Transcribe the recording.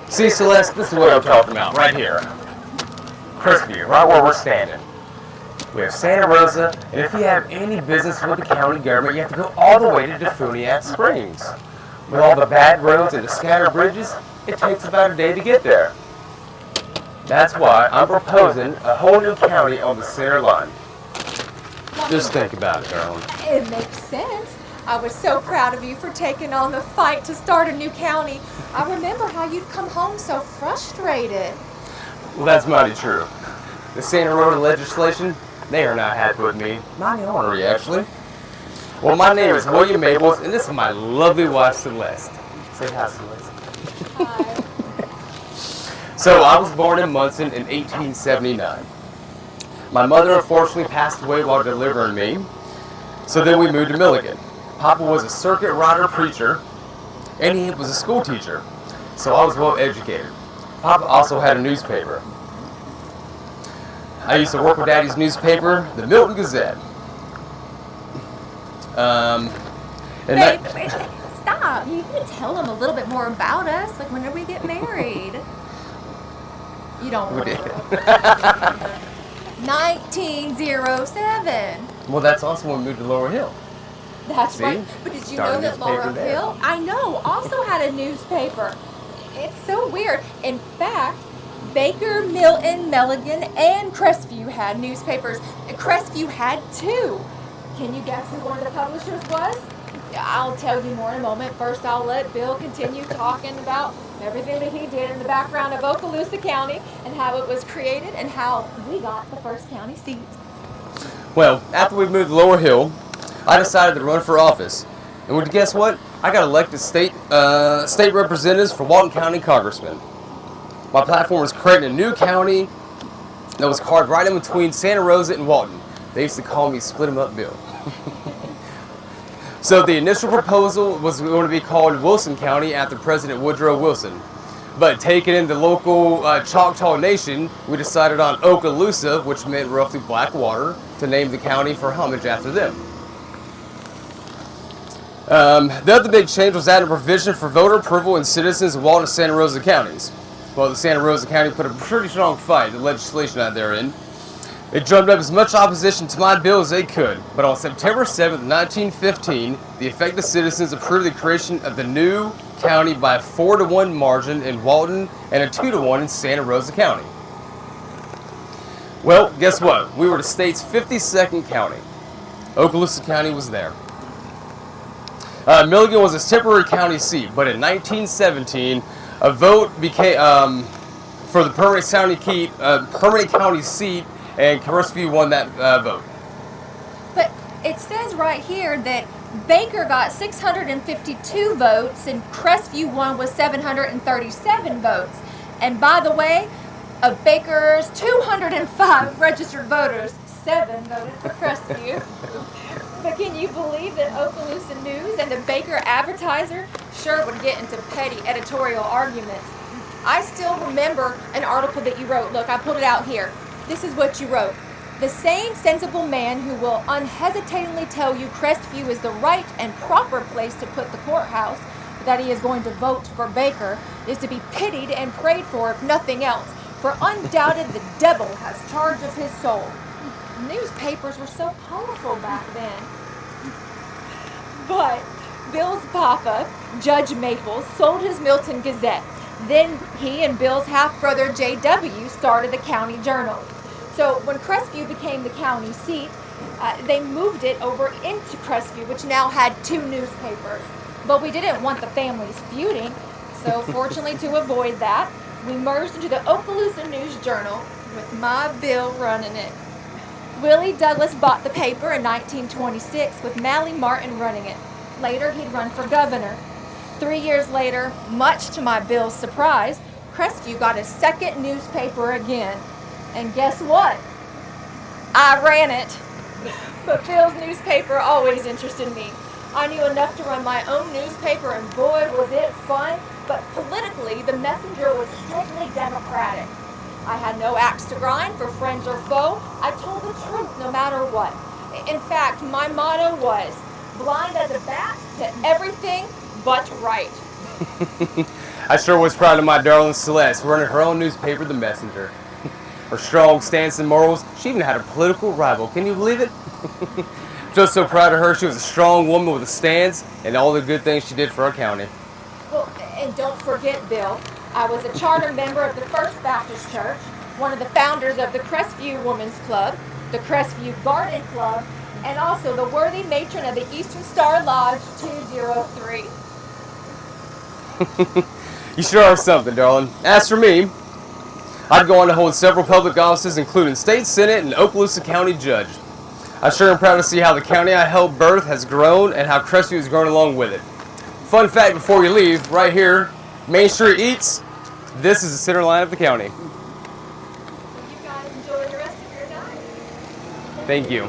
See, Celeste, this is what I'm talking about, right here. Crestview, right where we're standing. We have Santa Rosa, and if you have any business with the county government, you have to go all the way to Defuniat Springs. With all the bad roads and the scattered bridges, it takes about a day to get there. That's why I'm proposing a whole new county on the center line. Just think about it, darling. It makes sense. I was so proud of you for taking on the fight to start a new county. I remember how you'd come home so frustrated. Well, that's mighty true. The Santa Rosa legislation, they are not happy with me. Mighty ornery, actually. Well, my name is William Mapoles, and this is my lovely wife, Celeste. Say hi, Celeste. Hi. So, I was born in Munson in 1879. My mother unfortunately passed away while delivering me, so then we moved to Milligan. Papa was a circuit rider preacher, and he was a school teacher, so I was well educated. Papa also had a newspaper. I used to work with Daddy's newspaper, the Milton Gazette. Wait, stop. You can tell them a little bit more about us, like whenever we get married. You don't want to. 1907. Well, that's also when we moved to Lower Hill. That's See? right. But did you Started know that newspaper Laurel there. Hill, I know, also had a newspaper. It's so weird. In fact, Baker, Milton, Milligan, and Crestview had newspapers. Crestview had two. Can you guess who one of the publishers was? I'll tell you more in a moment. First, I'll let Bill continue talking about everything that he did in the background of Okaloosa County and how it was created and how we got the first county seat. Well, after we moved to Lower Hill, I decided to run for office. And guess what? I got elected state representatives for Walton County Congressman. My platform was creating a new county that was carved right in between Santa Rosa and Walton. They used to call me Split 'em Up Bill. So the initial proposal was going to be called Wilson County after President Woodrow Wilson. But taking in the local Choctaw Nation, we decided on Okaloosa, which meant roughly black water, to name the county for homage after them. The other big change was adding a provision for voter approval in citizens of Walton and Santa Rosa counties. Well, the Santa Rosa County put a pretty strong fight, the legislation out there in. They drummed up as much opposition to my bill as they could, but on September 7th, 1915, the affected citizens approved the creation of the new county by a 4-to-1 margin in Walton and a 2-to-1 in Santa Rosa County. Well, guess what? We were the state's 52nd county. Okaloosa County was there. Milligan was its temporary county seat, but in 1917, a vote became for the permanent county seat, and Crestview won that vote. But it says right here that Baker got 652 votes and Crestview won with 737 votes. And by the way, of Baker's 205 registered voters, 7 voted for Crestview. But can you believe that Okaloosa News and the Baker Advertiser sure would get into petty editorial arguments? I still remember an article that you wrote. Look, I pulled it out here. This is what you wrote. The sane, sensible man who will unhesitatingly tell you Crestview is the right and proper place to put the courthouse, but that he is going to vote for Baker, is to be pitied and prayed for, if nothing else. For undoubted the devil has charge of his soul. Newspapers were so powerful back then. But Bill's papa, Judge Mapoles, sold his Milton Gazette. Then he and Bill's half-brother J.W. started the County Journal. So when Crestview became the county seat, they moved it over into Crestview, which now had 2 newspapers. But we didn't want the families feuding, so fortunately to avoid that, we merged into the Okaloosa News Journal with my Bill running it. Willie Douglas bought the paper in 1926 with Mally Martin running it. Later, he'd run for governor. 3 years later, much to my Bill's surprise, Crestview got a second newspaper again. And guess what? I ran it. But Bill's newspaper always interested me. I knew enough to run my own newspaper, and boy, was it fun. But politically, the Messenger was strictly Democratic. I had no axe to grind for friends or foe. I told the truth no matter what. In fact, my motto was, blind as a bat to everything but right. I sure was proud of my darling Celeste, running her own newspaper, The Messenger. Her strong stance and morals, she even had a political rival. Can you believe it? Just so proud of her. She was a strong woman with a stance and all the good things she did for our county. Well, and don't forget, Bill, I was a charter member of the First Baptist Church, one of the founders of the Crestview Women's Club, the Crestview Garden Club, and also the worthy matron of the Eastern Star Lodge 203. You sure are something, darling. As for me, I'd go on to hold several public offices, including State Senate and Okaloosa County Judge. I sure am proud to see how the county I helped birth has grown and how Crestview has grown along with it. Fun fact before you leave, right here, Main Street Eats, this is the center line of the county. You guys enjoy the rest of your night. Thank you.